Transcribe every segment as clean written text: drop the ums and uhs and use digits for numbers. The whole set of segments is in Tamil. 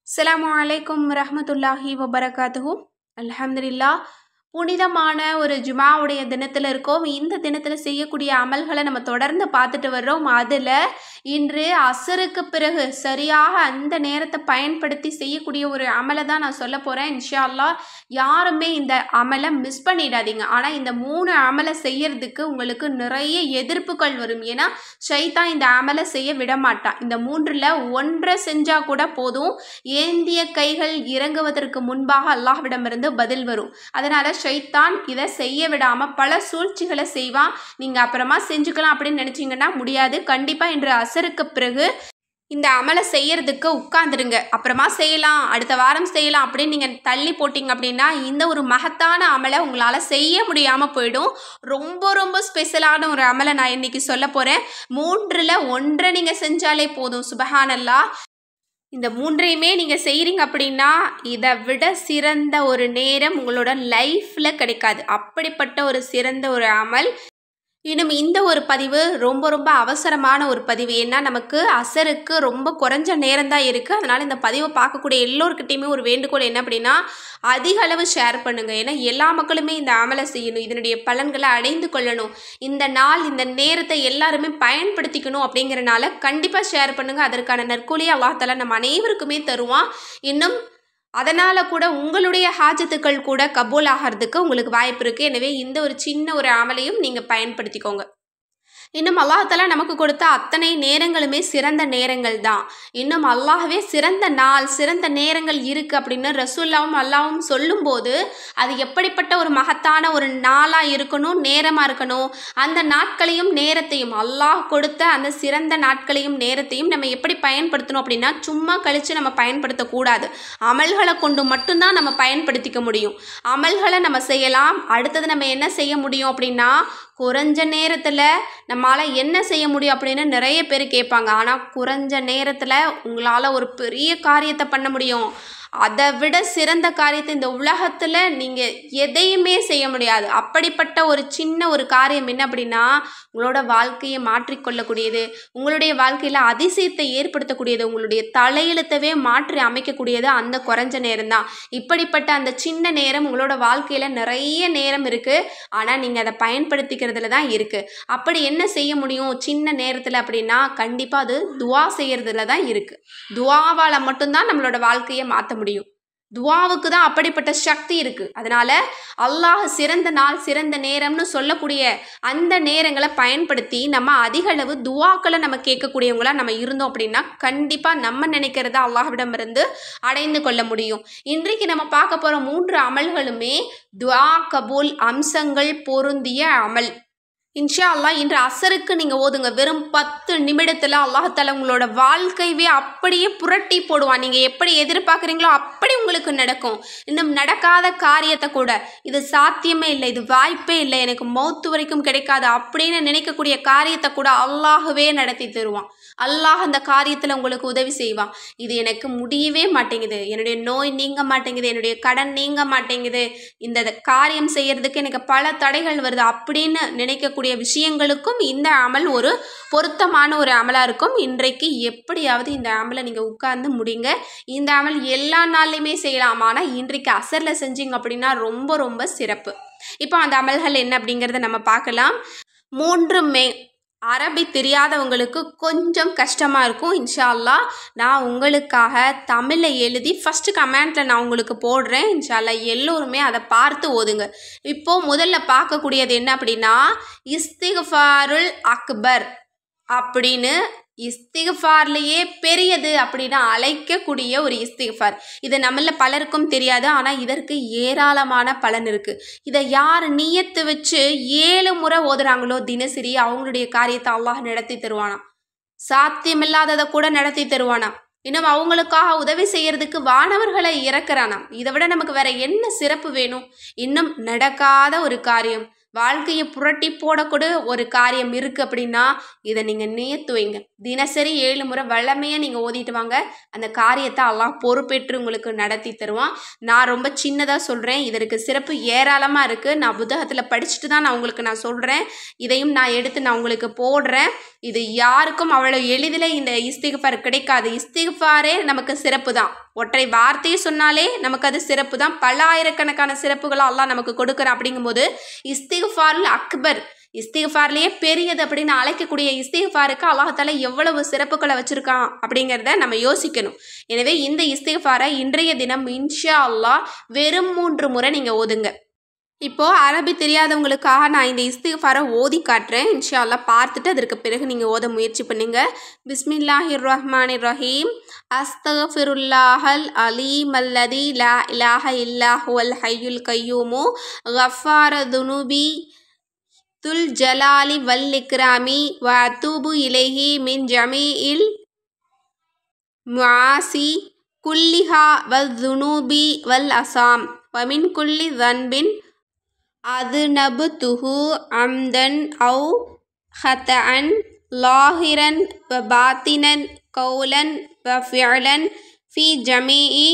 அஸ்ஸலாமு அலைக்கும் வரஹ்மத்துல்லாஹி வபரகாத்துஹு. அல்ஹம்துலில்லாஹ். புனிதமான ஒரு ஜுமாவுடைய தினத்தில் இருக்கோம். இந்த தினத்தில் செய்யக்கூடிய அமல்களை நம்ம தொடர்ந்து பார்த்துட்டு வர்றோம். அதில் இன்று அசருக்கு பிறகு சரியாக அந்த நேரத்தை பயன்படுத்தி செய்யக்கூடிய ஒரு அமலை தான் நான் சொல்ல போகிறேன். இன்ஷா அல்லாஹ். யாருமே இந்த அமலை மிஸ் பண்ணிடாதீங்க. ஆனால் இந்த 3 அமலை செய்யறதுக்கு உங்களுக்கு நிறைய எதிர்ப்புகள் வரும். ஏன்னா ஷைத்தான் இந்த அமலை செய்ய விட மாட்டான். இந்த 3ல் ஒன்றை செஞ்சால் கூட போதும், ஏந்திய கைகள் இறங்குவதற்கு முன்பாக அல்லாஹ்விடமிருந்து பதில் வரும். அதனால் ஷைத்தான் இதை செய்ய விடாமல் பல சூழ்ச்சிகளை செய்வான். நீங்கள் அப்புறமா செஞ்சுக்கலாம் அப்படின்னு நினச்சிங்கன்னா முடியாது. கண்டிப்பாக இன்று அசருக்கு பிறகு இந்த அமலை செய்யறதுக்கு உட்காந்துருங்க. அப்புறமா செய்யலாம், அடுத்த வாரம் செய்யலாம் அப்படின்னு நீங்கள் தள்ளி போட்டிங்க அப்படின்னா இந்த ஒரு மகத்தான அமலை உங்களால் செய்ய முடியாமல் போயிடும். ரொம்ப ரொம்ப ஸ்பெஷலான ஒரு அமலை நான் இன்னைக்கு சொல்ல போகிறேன். 3ல் ஒன்றை நீங்கள் செஞ்சாலே போதும். சுபஹானல்லாஹ். இந்த 3ஐயுமே நீங்கள் செய்கிறீங்க அப்படின்னா இதை விட சிறந்த ஒரு நேரம் உங்களோட லைஃப்பில் கிடைக்காது. அப்படிப்பட்ட ஒரு சிறந்த ஒரு அமல். இன்னும் இந்த ஒரு பதிவு ரொம்ப ரொம்ப அவசரமான ஒரு பதிவு. ஏன்னா நமக்கு அசருக்கு ரொம்ப குறைஞ்ச நேரம் தான் இருக்குது. அதனால் இந்த பதிவை பார்க்கக்கூடிய எல்லோருக்கிட்டையுமே ஒரு வேண்டுகோள் என்ன அப்படின்னா, அதிக அளவு ஷேர் பண்ணுங்கள். ஏன்னா எல்லா மக்களுமே இந்த அமலை செய்யணும், இதனுடைய பலன்களை அடைந்து கொள்ளணும், இந்த நாள் இந்த நேரத்தை எல்லாருமே பயன்படுத்திக்கணும். அப்படிங்கிறனால கண்டிப்பாக ஷேர் பண்ணுங்கள். அதற்கான நற்கூலியை அல்லாஹ் தஆலா நம்ம அனைவருக்குமே தருவான். இன்னும் அதனால் கூட உங்களுடைய ஹாஜத்துக்கள் கூட கபூல் ஆகிறதுக்கு உங்களுக்கு வாய்ப்பு இருக்குது. எனவே இந்த ஒரு சின்ன ஒரு அமலையும் நீங்கள் பயன்படுத்திக்கோங்க. இன்னும் அல்லாஹ் தஆலா நமக்கு கொடுத்த அத்தனை நேரங்களுமே சிறந்த நேரங்கள் தான். இன்னும் அல்லாஹ்வே சிறந்த நாள் சிறந்த நேரங்கள் இருக்குது அப்படின்னு ரசூலுல்லாஹும் அல்லாஹ்வும் சொல்லும்போது அது எப்படிப்பட்ட ஒரு மகத்தான ஒரு நாளாக இருக்கணும், நேரமாக இருக்கணும். அந்த நாட்களையும் நேரத்தையும் அல்லாஹ் கொடுத்த அந்த சிறந்த நாட்களையும் நேரத்தையும் நம்ம எப்படி பயன்படுத்தணும் அப்படின்னா சும்மா கழித்து நம்ம பயன்படுத்தக்கூடாது. அமல்களை கொண்டு மட்டும்தான் நம்ம பயன்படுத்திக்க முடியும். அமல்களை நம்ம செய்யலாம். அடுத்தது நம்ம என்ன செய்ய முடியும் அப்படின்னா, குறைஞ்ச நேரத்தில் நம்மளால் என்ன செய்ய முடியும் அப்படின்னு நிறைய பேர் கேட்பாங்க. ஆனால் குறைஞ்ச நேரத்தில் உங்களால் ஒரு பெரிய காரியத்தை பண்ண முடியும். அதை விட சிறந்த காரியத்தை இந்த உலகத்தில் நீங்கள் எதையுமே செய்ய முடியாது. அப்படிப்பட்ட ஒரு சின்ன ஒரு காரியம் என்ன அப்படின்னா, உங்களோட வாழ்க்கையை மாற்றிக்கொள்ளக்கூடியது, உங்களுடைய வாழ்க்கையில் அதிசயத்தை ஏற்படுத்தக்கூடியது, உங்களுடைய தலையெழுத்தவே மாற்றி அமைக்கக்கூடியது அந்த குறைஞ்ச நேரம் தான். இப்படிப்பட்ட அந்த சின்ன நேரம் உங்களோட வாழ்க்கையில் நிறைய நேரம் இருக்குது. ஆனால் நீங்கள் அதை பயன்படுத்திக்கிறதுல தான் இருக்குது. அப்படி என்ன செய்ய முடியும் சின்ன நேரத்தில் அப்படின்னா, கண்டிப்பாக அது துவா செய்கிறதுல தான் இருக்குது. துவாவால் மட்டும்தான் நம்மளோட வாழ்க்கையை மாற்ற முடியும். துவாவுக்கு தான் அப்படிப்பட்ட சக்தி இருக்குது. அதனால் அல்லாஹ் சிறந்த நாள் சிறந்த நேரம்னு சொல்லக்கூடிய அந்த நேரங்களை பயன்படுத்தி நம்ம அதிக அளவு துவாக்களை நம்ம கேட்கக்கூடியவங்களாக நம்ம இருந்தோம் அப்படின்னா கண்டிப்பாக நம்ம நினைக்கிறத அல்லாஹ்விடமிருந்து அடைந்து கொள்ள முடியும். இன்றைக்கு நம்ம பார்க்க போகிற 3 அமல்களுமே துவா கபூல் அம்சங்கள் பொருந்திய அமல். இன்ஷா அல்லாஹ் இன்று அசருக்கு நீங்கள் ஓதுங்க. வெறும் 10 நிமிடத்தில் அல்லாஹ் தஆலா உங்களோட வாழ்க்கையவே அப்படியே புரட்டி போடுவான். நீங்கள் எப்படி எதிர்பார்க்குறீங்களோ அப்படி உங்களுக்கு நடக்கும். இன்னும் நடக்காத காரியத்தை கூட இது சாத்தியமே இல்லை, இது வாய்ப்பே இல்லை, எனக்கு மௌத்து வரைக்கும் கிடைக்காது அப்படின்னு நினைக்கக்கூடிய காரியத்தை கூட அல்லாஹ்வே நடத்தி தருவான். அல்லாஹ் அந்த காரியத்தில் உங்களுக்கு உதவி செய்வான். இது எனக்கு முடியவே மாட்டேங்குது, என்னுடைய நோய் நீங்க மாட்டேங்குது, என்னுடைய கடன் நீங்க மாட்டேங்குது, இந்த காரியம் செய்யறதுக்கு எனக்கு பல தடைகள் வருது அப்படின்னு நினைக்கக்கூடிய விஷயங்களுக்கும் இந்த அமல் ஒரு பொருத்தமான ஒரு அமலாக இருக்கும். இன்றைக்கு எப்படியாவது இந்த அமலை நீங்கள் உட்கார்ந்து முடிங்க. இந்த அமல் எல்லா நாள்லையுமே செய்யலாம். ஆனால் இன்றைக்கு அசரில் செஞ்சீங்க அப்படின்னா ரொம்ப ரொம்ப சிறப்பு. இப்போ அந்த அமல்கள் என்ன அப்படிங்கிறத நம்ம பார்க்கலாம். 3மே அரபி தெரியாதவங்களுக்கு கொஞ்சம் கஷ்டமாக இருக்கும். இன்ஷா அல்லாஹ் நான் உங்களுக்காக தமிழில் எழுதி ஃபஸ்ட்டு கமெண்ட்டில் நான் உங்களுக்கு போடுறேன். இன்ஷா அல்லாஹ் எல்லோருமே அதை பார்த்து ஓதுங்க. இப்போது முதல்ல பார்க்கக்கூடியது என்ன அப்படின்னா, இஸ்திக்ஃபாருல் அக்பர் அப்படின்னு இஸ்திக்ஃபார்லேயே பெரியது அப்படின்னு அழைக்கக்கூடிய ஒரு இஸ்திக்ஃபார். இது நம்மள பலருக்கும் தெரியாது. ஆனால் இதற்கு ஏராளமான பலன் இருக்குது. இதை யார் நியத்து வச்சு 7 முறை ஓதுறாங்களோ தினசரி அவங்களுடைய காரியத்தை அல்லாஹ் நடத்தி தருவானா. சாத்தியமில்லாததை கூட நடத்தி தருவானா. இன்னும் அவங்களுக்காக உதவி செய்யறதுக்கு வானவர்களை இறக்குறானா. இதை விட நமக்கு வேற என்ன சிறப்பு வேணும்? இன்னும் நடக்காத ஒரு காரியம், வாழ்க்கையை புரட்டி போடக்கூடிய ஒரு காரியம் இருக்குது அப்படின்னா இதை நீங்கள் நியத்து வைங்க. தினசரி 7 முறை வல்லமையாக நீங்கள் ஓதிட்டு வாங்க. அந்த காரியத்தை அல்லாஹ் பொறுப்பேற்று உங்களுக்கு நடத்தி தருவான். நான் ரொம்ப சின்னதாக சொல்கிறேன், இதற்கு சிறப்பு ஏராளமாக இருக்குது. நான் புத்தகத்தில் படிச்சுட்டு தான் நான் உங்களுக்கு சொல்கிறேன். இதையும் நான் எடுத்து நான் உங்களுக்கு போடுறேன். இது யாருக்கும் அவ்வளோ எளிதில் இந்த இஸ்திக்ஃபார் கிடைக்காது. இஸ்திக்ஃபாரே நமக்கு சிறப்பு தான். ஒற்றை வார்த்தையை சொன்னாலே நமக்கு அது சிறப்பு தான். பல ஆயிரக்கணக்கான சிறப்புகளை அல்லாஹ் நமக்கு கொடுக்குற. அப்படிங்கும்போது இஸ்திக்ஃபாருல் அக்பர், இஸ்திக்ஃபார்லேயே பெரியது அப்படின்னு அழைக்கக்கூடிய இஸ்திக்ஃபாருக்கு அல்லாஹ் எவ்வளவு சிறப்புகளை வச்சுருக்கான் அப்படிங்கிறத நம்ம யோசிக்கணும். எனவே இந்த இஸ்திக்ஃபாரை இன்றைய தினம் இன்ஷா அல்லாஹ் வெறும் 3 முறை நீங்கள் ஓதுங்க. இப்போது அரபி தெரியாதவங்களுக்காக நான் இந்த இஸ்திக்ஃபாரை ஓதி காட்டுறேன். இன்ஷா அல்லாஹ் பார்த்துட்டு அதற்கு பிறகு நீங்கள் ஓத முயற்சி பண்ணுங்க. பிஸ்மில்லாஹிர் ரஹ்மானிர் ரஹீம். அஸ்தக்ஃபிருல்லாஹல் அலீம் அல்லதி லா இலாஹ இல்லா ஹுவல் ஹய்யுல் கய்யூமு கஃபார துனுபி துல் ஜலாலி வல் இக்ராமி வ அத்தூபு இலைஹி மின் ஜமீஇல் முஆசி குல்லிஹா வல் துனூபி வல் அசாம் வ மின் குல்லி தன்பின் அதுநபுதுஹு அம்தன் அவு ஹதஅன் லாஹிரன் வ பாத்தினன் கௌலன் வ ஃபிஅலன் ஃபி ஜமீஇ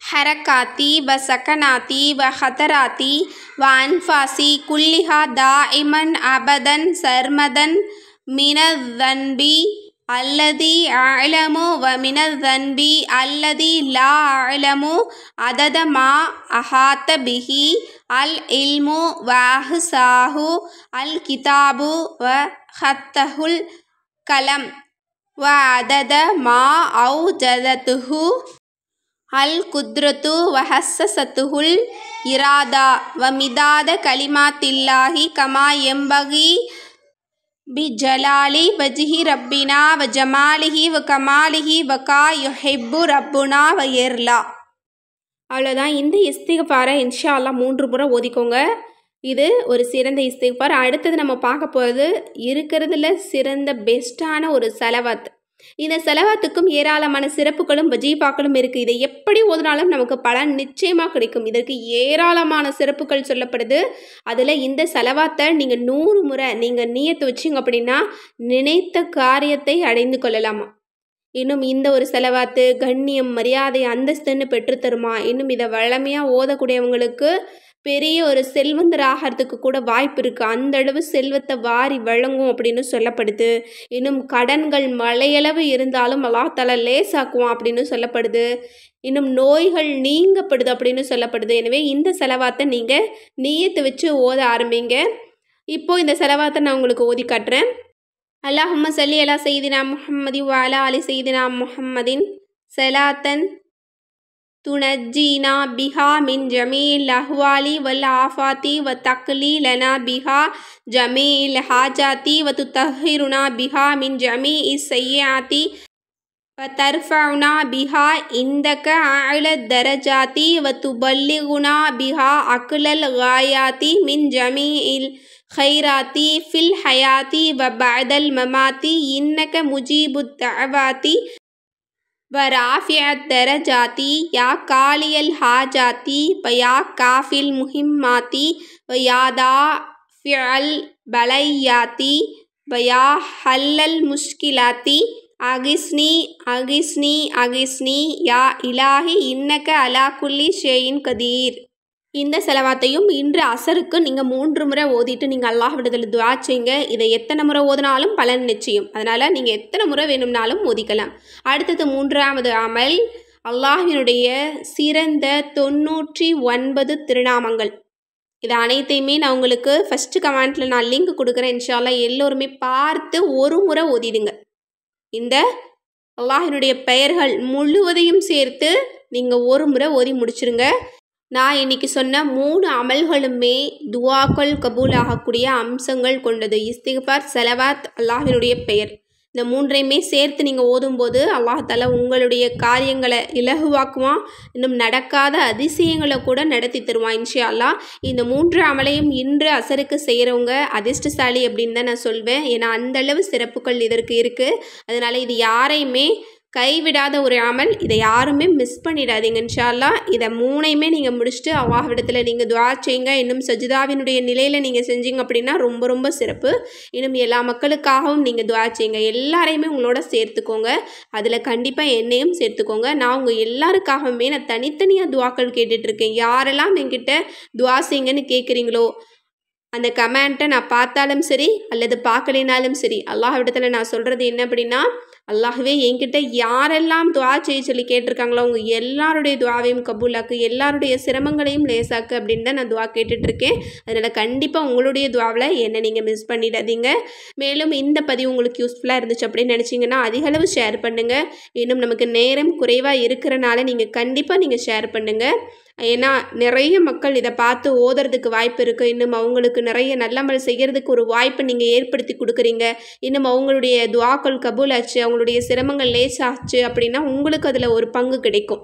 ஹரகாத்தி வ சக்கனாத்தி வ ஹதராத்தி வ அன்ஃபாசி குல்லிஹா தாஇமன் அபதன் சர்மதன் மினதன்பி அல்லதி அலமு வ மினதன்பி அல்லதி லா அலமு அதத மா அஹாத்த பிஹி அல் இல்மு வ அஹ்சாஹு அல் கிதாபு வ ஹத்தஹுல் கலம் வ அதத மா அவுஜதத்துஹு அல் குத்ரத்து வ ஹஸ்ஸஸத்துஹுல் இராதா வ மிதாத கலிமாத்தில்லாஹி கமா எம்பகி பி ஜலாலி வஜ்ஹி ரப்பினா வ ஜமாலிஹி வ கமாலிஹி வ கா யுஹிப்பு ரப்புனா வ எர்லா. அவ்வளோதான். இந்த இஸ்திக்ஃபாரை இன்ஷா அல்லாஹ் 3 முறை ஓதிக்கோங்க. இது ஒரு சிறந்த இஸ்திக்ஃபார். அடுத்தது நம்ம பார்க்க போகிறது இருக்கிறதுல சிறந்த பெஸ்ட்டான ஒரு செலவாத். இந்த செலவாத்துக்கும் ஏராளமான சிறப்புகளும் வஜீஃபாக்களும் இருக்குது. இதை எப்படி ஓதினாலும் நமக்கு பலன் நிச்சயமாக கிடைக்கும். இதற்கு ஏராளமான சிறப்புகள் சொல்லப்படுது. அதில் இந்த செலவாத்தை நீங்கள் 100 முறை நீங்கள் நியத்து வச்சிங்க அப்படின்னா நினைத்த காரியத்தை அடைந்து கொள்ளலாமா. இன்னும் இந்த ஒரு செலவாத்து கண்ணியம் மரியாதை அந்தஸ்துன்னு பெற்றுத்தருமா. இன்னும் இதை வழமையாக ஓதக்கூடியவங்களுக்கு பெரிய ஒரு செல்வந்தர் ஆகிறதுக்கு கூட வாய்ப்பு இருக்குது. அந்த அளவு செல்வத்தை வாரி வழங்கும் அப்படின்னு சொல்லப்படுது. இன்னும் கடன்கள் மலையளவு இருந்தாலும் அல்லாஹ் தஆலா லேசாக்குவான் அப்படின்னு சொல்லப்படுது. இன்னும் நோய்கள் நீங்கப்படுது அப்படின்னு சொல்லப்படுது. எனவே இந்த செலவாத்தை நீங்கள் நியத்து வச்சு ஓத ஆரம்பிங்க. இப்போது இந்த செலவாத்தை நான் உங்களுக்கு ஓதி காட்டுறேன். அல்லாஹும்ம சல்லி அலா சையிதினா முஹம்மதி வ அலா அலி சையிதினா முஹம்மதின் ஸலாத்தன் துனஜ்ஜீனா பிஹா மின் ஜமீஇல் அஹ்வாலி வல் ஆஃபாத்தி வ தக்லி லனா பிஹா ஜமீஇல் ஹாஜாத்தி வ துத்தஹிருனா பிஹா மின் ஜமீஇ ஸய்யிஆத்தி வ தர்ஃபஉனா பிஹா இந்தக அஅல தரஜாத்தி வ துபல்லிகுனா பிஹா அக்லல் காயாத்தி மின் ஜமீஇல் खैराती फिल हयाती व बअदल ममाती इन्नक मुजीबुद दअवाती व राफ़िअत दरजाती या कालियल हाजाती व या काफिल मुहिम्माती व या दाफ़िअल बलैयाती व या हल्लल मुश्किलाती अगिस्नी अगिस्नी अगिस्नी या इलाही इन्नक अला कुल्ली ஷைஇன் கதீர். இந்த செலவாத்தையும் இன்று அசருக்கு நீங்கள் 3 முறை ஓதிட்டு நீங்கள் அல்லாஹ்விடத்தில் துஆ செய்யுங்க. இதை எத்தனை முறை ஓதினாலும் பலன் நிச்சயம். அதனால் நீங்கள் எத்தனை முறை வேணும்னாலும் ஓதிக்கலாம். அடுத்தது 3வது அமல் அல்லாஹ்வினுடைய சிறந்த 99 திருநாமங்கள். இது அனைத்தையுமே நான் உங்களுக்கு ஃபஸ்ட்டு கமெண்ட்டில் நான் லிங்க் கொடுக்குறேன். இன்ஷா அல்லாஹ் எல்லோருமே பார்த்து 1 முறை ஓதிடுங்க. இந்த அல்லாஹ்வினுடைய பெயர்கள் முழுவதையும் சேர்த்து நீங்கள் 1 முறை ஓதி முடிச்சிருங்க. நான் இன்றைக்கி சொன்ன 3 அமல்களுமே துஆக்கள் கபூல் ஆகக்கூடிய அம்சங்கள் கொண்டது. இஸ்திக்ஃபார், செலவாத், அல்லாஹ்வினுடைய பெயர். இந்த 3ஐயுமே சேர்த்து நீங்கள் ஓதும்போது அல்லாஹ் தஆலா உங்களுடைய காரியங்களை இலகுவாக்குவான். இன்னும் நடக்காத அதிசயங்களை கூட நடத்தி தருவான் இன்ஷா அல்லாஹ். இந்த 3 அமலையும் இன்று அசருக்கு செய்கிறவங்க அதிர்ஷ்டசாலி அப்படின்னு தான் நான் சொல்வேன். ஏன்னா அந்தளவு சிறப்புகள் இதற்கு இருக்குது. அதனால் இது யாரையுமே கைவிடாத ஒரு அமல். இதை யாருமே மிஸ் பண்ணிடாதீங்க இன்ஷா அல்லாஹ். இதை 3ஐயுமே நீங்கள் முடிச்சுட்டு அல்லாஹ்விடத்தில் நீங்கள் துஆ செய்யுங்க. இன்னும் சஜிதாவினுடைய நிலையில் நீங்கள் செஞ்சீங்க அப்படின்னா ரொம்ப ரொம்ப சிறப்பு. இன்னும் எல்லா மக்களுக்காகவும் நீங்கள் துஆ செய்யுங்க. எல்லாரையுமே உங்களோட சேர்த்துக்கோங்க. அதில் கண்டிப்பாக என்னையும் சேர்த்துக்கோங்க. நான் உங்கள் எல்லாருக்காகவுமே நான் தனித்தனியாக துஆக்கள் கேட்டுட்ருக்கேன். யாரெல்லாம் என்கிட்ட துஆ செய்யுங்கன்னு கேட்குறீங்களோ அந்த கமெண்ட்டை நான் பார்த்தாலும் சரி அல்லது பார்க்கலைனாலும் சரி அல்லாஹ்விடத்தில் நான் சொல்கிறது என்ன அப்படின்னா, அல்லாஹ்வே என்கிட்ட யாரெல்லாம் துஆ செய்ய சொல்லி கேட்டிருக்காங்களோ அவங்க எல்லாருடைய துஆவையும் கபூலாக்கு, எல்லாருடைய சிரமங்களையும் லேசாக்கு அப்படின்னு தான் நான் துஆ கேட்டுட்ருக்கேன். அதனால் கண்டிப்பாக உங்களுடைய துஆவில் என்னை நீங்கள் மிஸ் பண்ணிடாதீங்க. மேலும் இந்த பதிவு உங்களுக்கு யூஸ்ஃபுல்லாக இருந்துச்சு அப்படின்னு நினச்சிங்கன்னா அதிகளவு ஷேர் பண்ணுங்கள். இன்னும் நமக்கு நேரம் குறைவாக இருக்கிறனால நீங்கள் கண்டிப்பாக ஷேர் பண்ணுங்கள். ஏன்னா நிறைய மக்கள் இதை பார்த்து ஓதுறதுக்கு வாய்ப்பு இருக்குது. இன்னும் அவங்களுக்கு நிறைய நல்லமல் செய்கிறதுக்கு ஒரு வாய்ப்பை நீங்கள் ஏற்படுத்தி கொடுக்குறீங்க. இன்னும் அவங்களுடைய துஆக்கள் கபூலாச்சு, அவங்களுடைய சிரமங்கள் லேசாச்சு அப்படின்னா உங்களுக்கு அதில் ஒரு பங்கு கிடைக்கும்.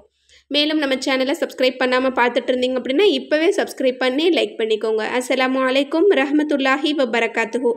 மேலும் நம்ம சேனலை சப்ஸ்கிரைப் பண்ணாமல் பார்த்துட்டு இருந்தீங்க அப்படின்னா இப்போவே சப்ஸ்கிரைப் பண்ணி லைக் பண்ணிக்கோங்க. அஸ்ஸலாமு அலைக்கும் ரஹ்மத்துல்லாஹி வபரகாத்துஹு.